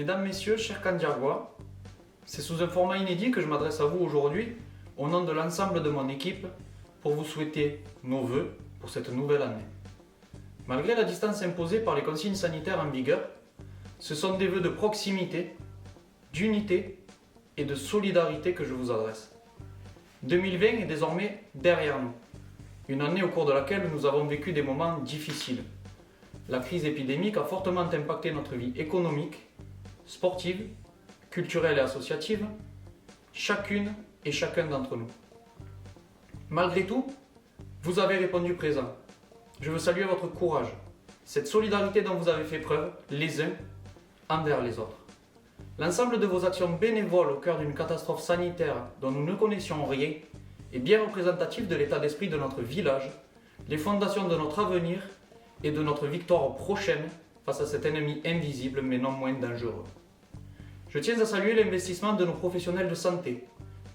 Mesdames, Messieurs, chers Candiargois, c'est sous un format inédit que je m'adresse à vous aujourd'hui, au nom de l'ensemble de mon équipe, pour vous souhaiter nos vœux pour cette nouvelle année. Malgré la distance imposée par les consignes sanitaires en vigueur, ce sont des vœux de proximité, d'unité et de solidarité que je vous adresse. 2020 est désormais derrière nous, une année au cours de laquelle nous avons vécu des moments difficiles. La crise épidémique a fortement impacté notre vie économique, sportive, culturelle et associative, chacune et chacun d'entre nous. Malgré tout, vous avez répondu présent. Je veux saluer votre courage, cette solidarité dont vous avez fait preuve les uns envers les autres. L'ensemble de vos actions bénévoles au cœur d'une catastrophe sanitaire dont nous ne connaissions rien est bien représentatif de l'état d'esprit de notre village, les fondations de notre avenir et de notre victoire prochaine face à cet ennemi invisible mais non moins dangereux. Je tiens à saluer l'investissement de nos professionnels de santé,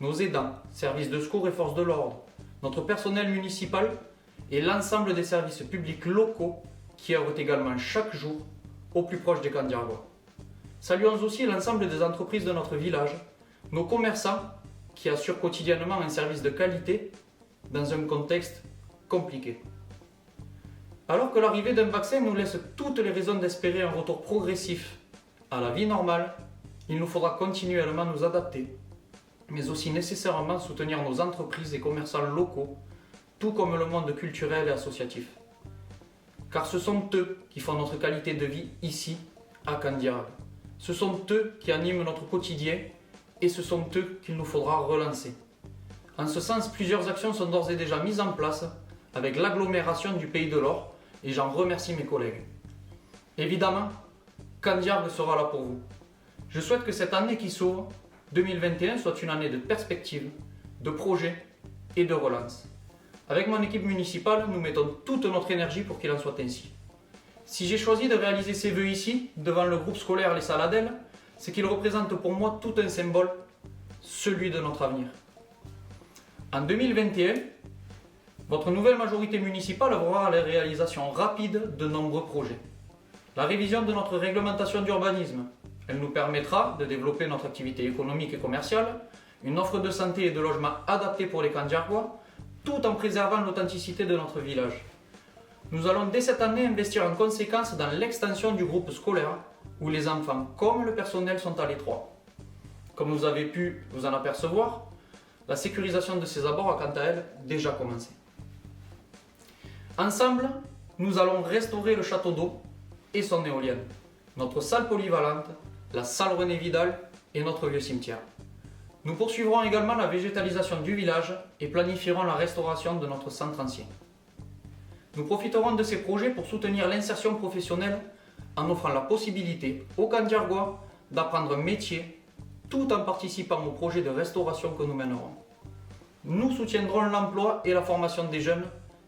nos aidants, services de secours et forces de l'ordre, notre personnel municipal et l'ensemble des services publics locaux qui œuvrent également chaque jour au plus proche des Candiargois. Saluons aussi l'ensemble des entreprises de notre village, nos commerçants qui assurent quotidiennement un service de qualité dans un contexte compliqué. Alors que l'arrivée d'un vaccin nous laisse toutes les raisons d'espérer un retour progressif à la vie normale, il nous faudra continuellement nous adapter, mais aussi nécessairement soutenir nos entreprises et commerçants locaux, tout comme le monde culturel et associatif. Car ce sont eux qui font notre qualité de vie ici, à Candiargue. Ce sont eux qui animent notre quotidien et ce sont eux qu'il nous faudra relancer. En ce sens, plusieurs actions sont d'ores et déjà mises en place avec l'agglomération du Pays de l'Or et j'en remercie mes collègues. Évidemment, Candiargue sera là pour vous. Je souhaite que cette année qui s'ouvre, 2021, soit une année de perspective, de projets et de relance. Avec mon équipe municipale, nous mettons toute notre énergie pour qu'il en soit ainsi. Si j'ai choisi de réaliser ces vœux ici, devant le groupe scolaire Les Saladelles, c'est qu'ils représentent pour moi tout un symbole, celui de notre avenir. En 2021, votre nouvelle majorité municipale aura la réalisation rapide de nombreux projets. La révision de notre réglementation d'urbanisme, elle nous permettra de développer notre activité économique et commerciale, une offre de santé et de logement adaptée pour les Candiargois, tout en préservant l'authenticité de notre village. Nous allons dès cette année investir en conséquence dans l'extension du groupe scolaire, où les enfants comme le personnel sont à l'étroit. Comme vous avez pu vous en apercevoir, la sécurisation de ces abords a quant à elle déjà commencé. Ensemble, nous allons restaurer le château d'eau et son éolienne, notre salle polyvalente, la salle René Vidal et notre vieux cimetière. Nous poursuivrons également la végétalisation du village et planifierons la restauration de notre centre ancien. Nous profiterons de ces projets pour soutenir l'insertion professionnelle en offrant la possibilité aux Candiargois d'apprendre un métier tout en participant au projet de restauration que nous mènerons. Nous soutiendrons l'emploi et la formation des jeunes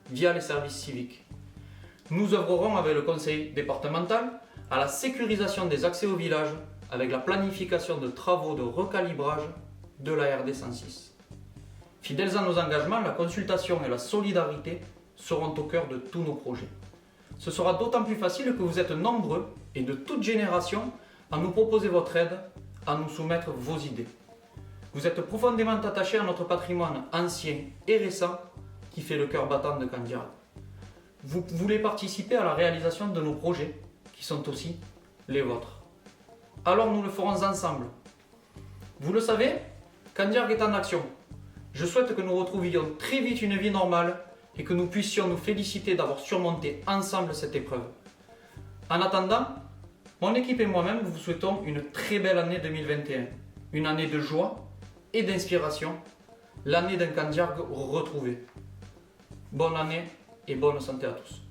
via les services civiques. Nous œuvrerons avec le conseil départemental à la sécurisation des accès au village avec la planification de travaux de recalibrage de la RD 106. Fidèles à nos engagements, la consultation et la solidarité seront au cœur de tous nos projets. Ce sera d'autant plus facile que vous êtes nombreux et de toute génération à nous proposer votre aide, à nous soumettre vos idées. Vous êtes profondément attachés à notre patrimoine ancien et récent qui fait le cœur battant de Candiargue. Vous voulez participer à la réalisation de nos projets qui sont aussi les vôtres. Alors nous le ferons ensemble. Vous le savez, Candiargue est en action. Je souhaite que nous retrouvions très vite une vie normale et que nous puissions nous féliciter d'avoir surmonté ensemble cette épreuve. En attendant, mon équipe et moi-même vous souhaitons une très belle année 2021. Une année de joie et d'inspiration, l'année d'un Candiargue retrouvé. Bonne année et bonne santé à tous.